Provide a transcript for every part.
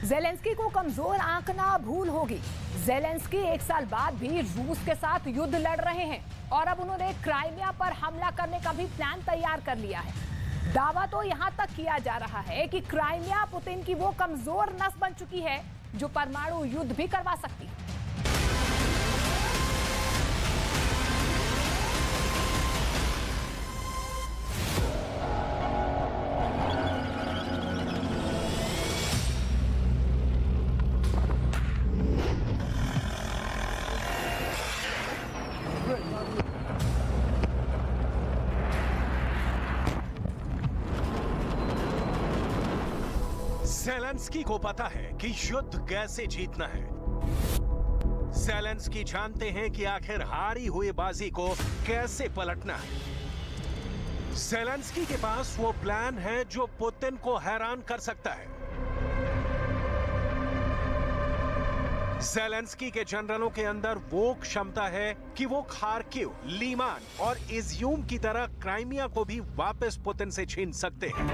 Zelensky को कमजोर आंकना भूल होगी। ज़ेलेंस्की 1 साल बाद भी रूस के साथ युद्ध लड़ रहे हैं और अब उन्होंने क्राइमिया पर हमला करने का भी प्लान तैयार कर लिया है। दावा तो यहां तक किया जा रहा है कि क्राइमिया पुतिन की वो कमजोर नस बन चुकी है जो परमाणु युद्ध भी करवा सकती है। ज़ेलेंस्की को पता है कि युद्ध कैसे जीतना है। ज़ेलेंस्की जानते हैं कि आखिर हारी हुई बाजी को कैसे पलटना है। ज़ेलेंस्की के पास वो प्लान है जो पुतिन को हैरान कर सकता है। ज़ेलेंस्की के जनरलों के अंदर वो क्षमता है कि वो खार्किव, लीमान और इज्यूम की तरह क्राइमिया को भी वापस पुतिन से छीन सकते हैं।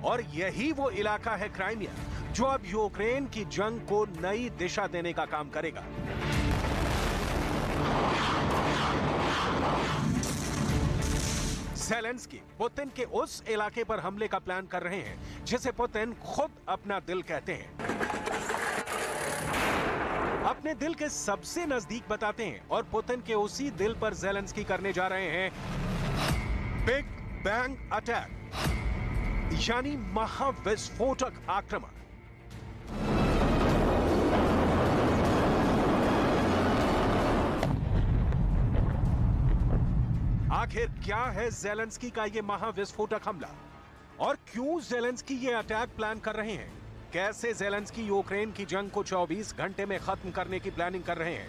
और यही वो इलाका है क्राइमिया जो अब यूक्रेन की जंग को नई दिशा देने का काम करेगा। ज़ेलेंस्की पुतिन के उस इलाके पर हमले का प्लान कर रहे हैं जिसे पुतिन खुद अपना दिल कहते हैं। अपने दिल के सबसे नजदीक बताते हैं और पुतिन के उसी दिल पर ज़ेलेंस्की करने जा रहे हैं बिग बैंग अटैक, यानी महाविस्फोटक आक्रमण। आखिर क्या है ज़ेलेंस्की का ये महाविस्फोटक हमला और क्यों ज़ेलेंस्की ये अटैक प्लान कर रहे हैं? कैसे ज़ेलेंस्की यूक्रेन की जंग को 24 घंटे में खत्म करने की प्लानिंग कर रहे हैं?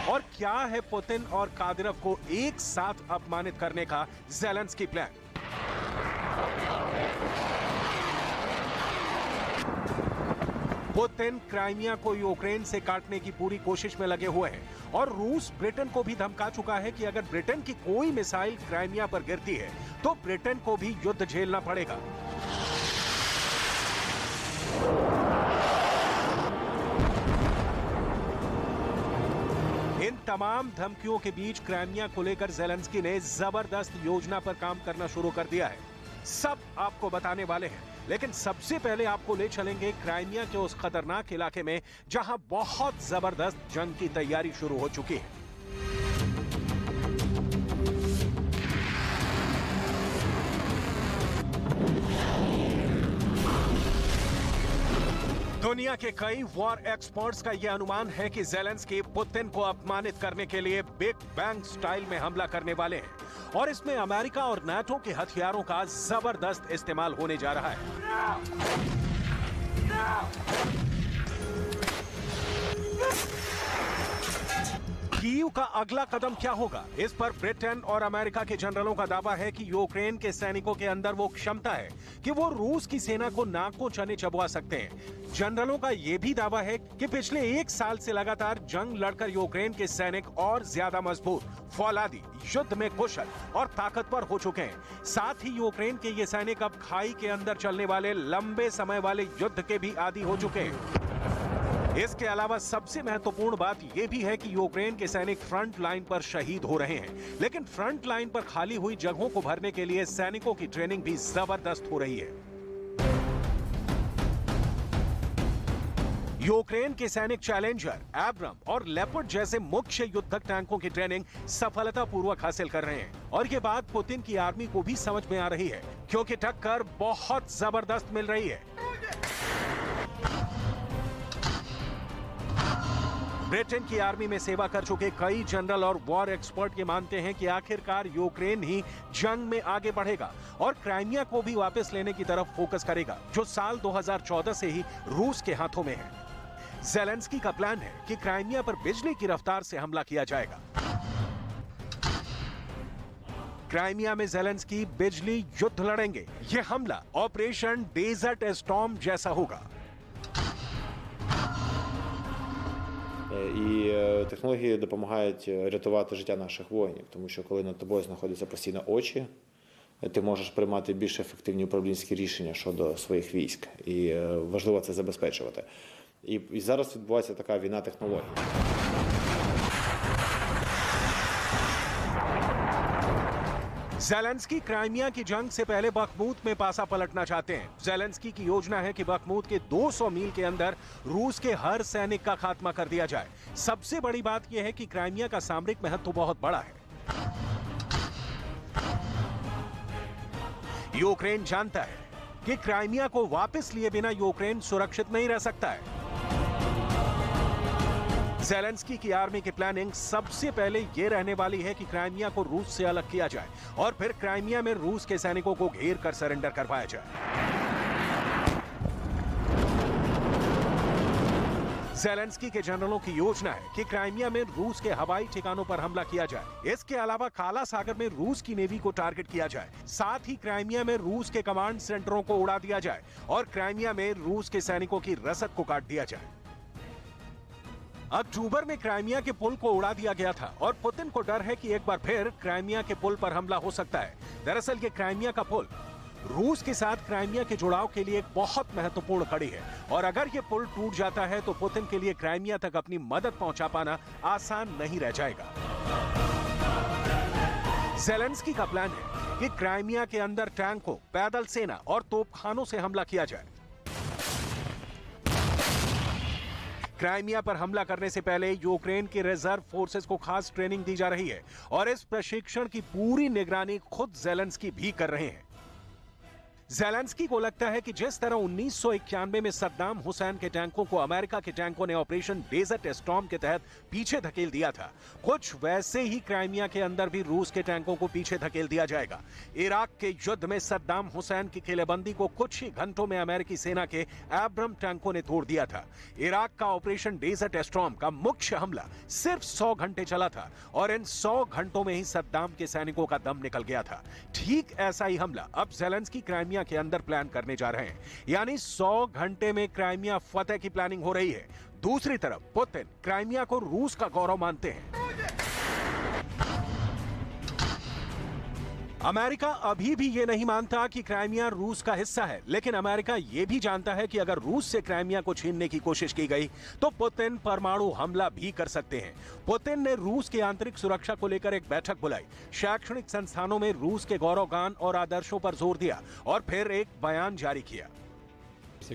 और क्या है पुतिन और कादिरोव को एक साथ अपमानित करने का ज़ेलेंस्की प्लान? पुतिन क्राइमिया को यूक्रेन से काटने की पूरी कोशिश में लगे हुए हैं और रूस ब्रिटेन को भी धमका चुका है कि अगर ब्रिटेन की कोई मिसाइल क्राइमिया पर गिरती है तो ब्रिटेन को भी युद्ध झेलना पड़ेगा। इन तमाम धमकियों के बीच क्राइमिया को लेकर ज़ेलेंस्की ने जबरदस्त योजना पर काम करना शुरू कर दिया है। सब आपको बताने वाले हैं, लेकिन सबसे पहले आपको ले चलेंगे क्राइमिया के उस खतरनाक इलाके में जहां बहुत जबरदस्त जंग की तैयारी शुरू हो चुकी है। दुनिया के कई वॉर एक्सपर्ट्स का यह अनुमान है कि ज़ेलेंस्की पुतिन को अपमानित करने के लिए बिग बैंग स्टाइल में हमला करने वाले हैं और इसमें अमेरिका और नाटो के हथियारों का जबरदस्त इस्तेमाल होने जा रहा है। कीव का अगला कदम क्या होगा, इस पर ब्रिटेन और अमेरिका के जनरलों का दावा है कि यूक्रेन के सैनिकों के अंदर वो क्षमता है कि वो रूस की सेना को नाकों चने चबवा सकते हैं। जनरलों का यह भी दावा है कि पिछले 1 साल से लगातार जंग लड़कर यूक्रेन के सैनिक और ज्यादा मजबूत, फौलादी, युद्ध में कुशल और ताकतवर हो चुके हैं। साथ ही यूक्रेन के ये सैनिक अब खाई के अंदर चलने वाले लंबे समय वाले युद्ध के भी आदी हो चुके हैं। इसके अलावा सबसे महत्वपूर्ण बात यह भी है कि यूक्रेन के सैनिक फ्रंट लाइन पर शहीद हो रहे हैं, लेकिन फ्रंट लाइन पर खाली हुई जगहों को भरने के लिए सैनिकों की ट्रेनिंग भी जबरदस्त हो रही है। यूक्रेन के सैनिक चैलेंजर, एब्रम और लेपर्ड जैसे मुख्य युद्धक टैंकों की ट्रेनिंग सफलतापूर्वक हासिल कर रहे हैं और ये बात पुतिन की आर्मी को भी समझ में आ रही है, क्योंकि टक्कर बहुत जबरदस्त मिल रही है। ब्रिटेन की आर्मी में सेवा कर चुके कई जनरल और वॉर एक्सपर्ट ये मानते हैं कि आखिरकार यूक्रेन ही जंग में आगे बढ़ेगा और क्राइमिया को भी वापस लेने की तरफ फोकस करेगा, जो साल 2014 से ही रूस के हाथों में है। ज़ेलेंस्की का प्लान है कि क्राइमिया पर बिजली की रफ्तार से हमला किया जाएगा। क्राइमिया में ज़ेलेंस्की बिजली युद्ध लड़ेंगे। यह हमला ऑपरेशन डेजर्ट स्टॉर्म जैसा होगा। І технології допомагають рятувати життя наших воїнів, тому що коли над тобою знаходяться постійно очі, ти можеш приймати більш ефективні управлінські рішення щодо своїх військ. І важливо це забезпечувати. І зараз відбувається така війна технологій. ज़ेलेंस्की क्राइमिया की जंग से पहले बखमूत में पासा पलटना चाहते हैं। ज़ेलेंस्की की योजना है कि बखमूत के 200 मील के अंदर रूस के हर सैनिक का खात्मा कर दिया जाए। सबसे बड़ी बात यह है कि क्राइमिया का सामरिक महत्व बहुत बड़ा है। यूक्रेन जानता है कि क्राइमिया को वापस लिए बिना यूक्रेन सुरक्षित नहीं रह सकता है। ज़ेलेंस्की की आर्मी की प्लानिंग सबसे पहले ये रहने वाली है कि क्राइमिया को रूस से अलग किया जाए और फिर क्राइमिया में रूस के सैनिकों को घेर कर सरेंडर करवाया जाए। ज़ेलेंस्की के जनरलों की योजना है कि क्राइमिया में रूस के हवाई ठिकानों पर हमला किया जाए। इसके अलावा काला सागर में रूस की नेवी को टारगेट किया जाए। साथ ही क्राइमिया में रूस के कमांड सेंटरों को उड़ा दिया जाए और क्राइमिया में रूस के सैनिकों की रसद को काट दिया जाए। अक्टूबर में क्राइमिया के पुल को उड़ा दिया गया था और पुतिन को डर है कि एक बार फिर क्राइमिया के पुल पर हमला हो सकता है। दरअसल ये क्राइमिया का पुल रूस के साथ क्राइमिया के जुड़ाव के लिए एक बहुत महत्वपूर्ण कड़ी है और अगर ये पुल टूट जाता है तो पुतिन के लिए क्राइमिया तक अपनी मदद पहुंचा पाना आसान नहीं रह जाएगा। ज़ेलेंस्की का प्लान है कि क्राइमिया के अंदर टैंकों, पैदल सेना और तोपखानों से हमला किया जाए। क्राइमिया पर हमला करने से पहले यूक्रेन के रिजर्व फोर्सेस को खास ट्रेनिंग दी जा रही है और इस प्रशिक्षण की पूरी निगरानी खुद ज़ेलेंस्की भी कर रहे हैं। ज़ेलेंस्की को लगता है कि जिस तरह 1991 में सद्दाम हुसैन के टैंकों को अमेरिका के टैंकों ने ऑपरेशन डेजर्ट स्टॉर्म के तहत पीछे धकेल दिया था, कुछ वैसे ही क्राइमिया के अंदर भी रूस के टैंकों को पीछे धकेल दिया जाएगा। इराक के युद्ध में सद्दाम हुसैन की किलेबंदी को कुछ ही घंटों में अमेरिकी सेना के एब्रम टैंकों ने तोड़ दिया था। इराक का ऑपरेशन डेजर्ट स्टॉर्म का मुख्य हमला सिर्फ 100 घंटे चला था और इन 100 घंटों में ही सद्दाम के सैनिकों का दम निकल गया था। ठीक ऐसा ही हमला अब ज़ेलेंस्की क्राइमिया के अंदर प्लान करने जा रहे हैं, यानी 100 घंटे में क्राइमिया फतेह की प्लानिंग हो रही है। दूसरी तरफ पुतिन क्राइमिया को रूस का गौरव मानते हैं। अमेरिका अभी भी ये नहीं मानता कि क्राइमिया रूस का हिस्सा है, लेकिन अमेरिका ये भी जानता है कि अगर रूस से क्राइमिया को छीनने की कोशिश की गई तो पुतिन परमाणु हमला भी कर सकते हैं। पुतिन ने रूस की आंतरिक सुरक्षा को लेकर एक बैठक बुलाई, शैक्षणिक संस्थानों में रूस के गौरवगान और आदर्शों पर जोर दिया और फिर एक बयान जारी किया।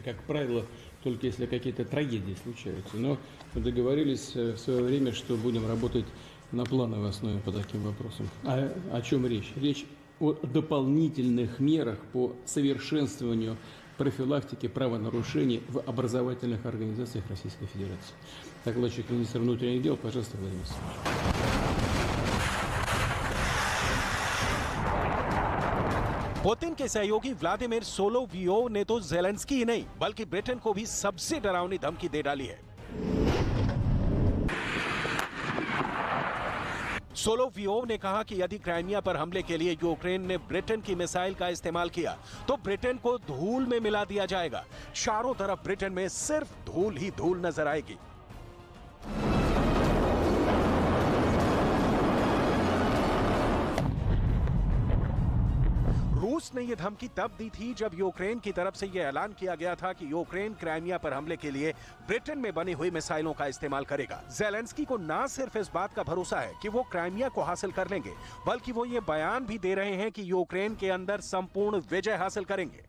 Как правило, только если какие-то трагедии случаются. Но мы договорились в свое время, что будем работать на плановой основе по таким вопросам. О чем речь? Речь о дополнительных мерах по совершенствованию профилактики правонарушений в образовательных организациях Российской Федерации. Докладчик министра внутренних дел, пожалуйста, Владимир Владимирович. पुतिन के सहयोगी व्लादिमीर सोलोवियोव ने तो ज़ेलेंस्की ही नहीं बल्कि ब्रिटेन को भी सबसे डरावनी धमकी दे डाली है। सोलोवियोव ने कहा कि यदि क्राइमिया पर हमले के लिए यूक्रेन ने ब्रिटेन की मिसाइल का इस्तेमाल किया तो ब्रिटेन को धूल में मिला दिया जाएगा। चारों तरफ ब्रिटेन में सिर्फ धूल ही धूल नजर आएगी। रूस ने यह धमकी तब दी थी जब यूक्रेन की तरफ से यह ऐलान किया गया था कि यूक्रेन क्राइमिया पर हमले के लिए ब्रिटेन में बनी हुई मिसाइलों का इस्तेमाल करेगा। ज़ेलेंस्की को ना सिर्फ इस बात का भरोसा है कि वो क्राइमिया को हासिल कर लेंगे, बल्कि वो ये बयान भी दे रहे हैं कि यूक्रेन के अंदर संपूर्ण विजय हासिल करेंगे।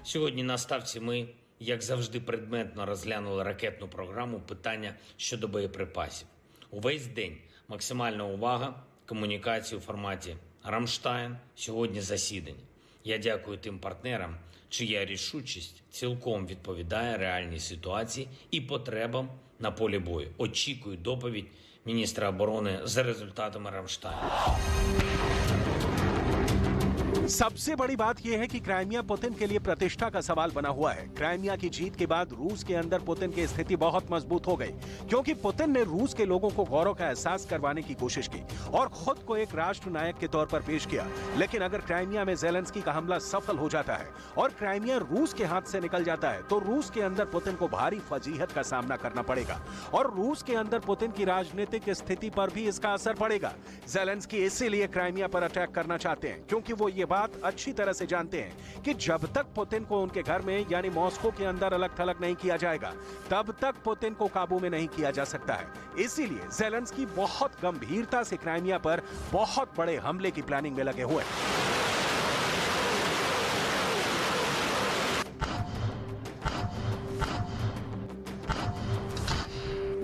Сьогодні на ставці ми, як завжди, предметно розглянули ракетну програму, питання щодо боєприпасів. Увесь день максимальна увага, комунікації у форматі «Рамштайн», сьогодні засідання. Я дякую тим партнерам, чия рішучість цілком відповідає реальній ситуації і потребам на полі бою. Очікую доповідь міністра оборони за результатами «Рамштайну». सबसे बड़ी बात यह है कि क्राइमिया पुतिन के लिए प्रतिष्ठा का सवाल बना हुआ है। क्राइमिया की जीत के बाद रूस के अंदर पुतिन की स्थिति बहुत मजबूत हो गई, क्योंकि पुतिन ने रूस के लोगों को गौरव का एहसास करवाने की कोशिश की और खुद को एक राष्ट्र नायक के तौर पर पेश किया। लेकिन अगर क्राइमिया में ज़ेलेंस्की का हमला सफल हो जाता है और क्राइमिया रूस के हाथ से निकल जाता है, तो रूस के अंदर पुतिन को भारी फजीहत का सामना करना पड़ेगा और रूस के अंदर पुतिन की राजनीतिक स्थिति पर भी इसका असर पड़ेगा। ज़ेलेंस्की इसीलिए क्राइमिया पर अटैक करना चाहते हैं, क्योंकि वो ये बात अच्छी तरह से जानते हैं कि जब तक पुतिन को उनके घर में यानी मॉस्को के अंदर अलग थलग नहीं किया जाएगा, तब तक पुतिन को काबू में नहीं किया जा सकता है। इसीलिए ज़ेलेंस्की बहुत गंभीरता से क्राइमिया पर बहुत बड़े हमले की प्लानिंग में लगे हुए हैं।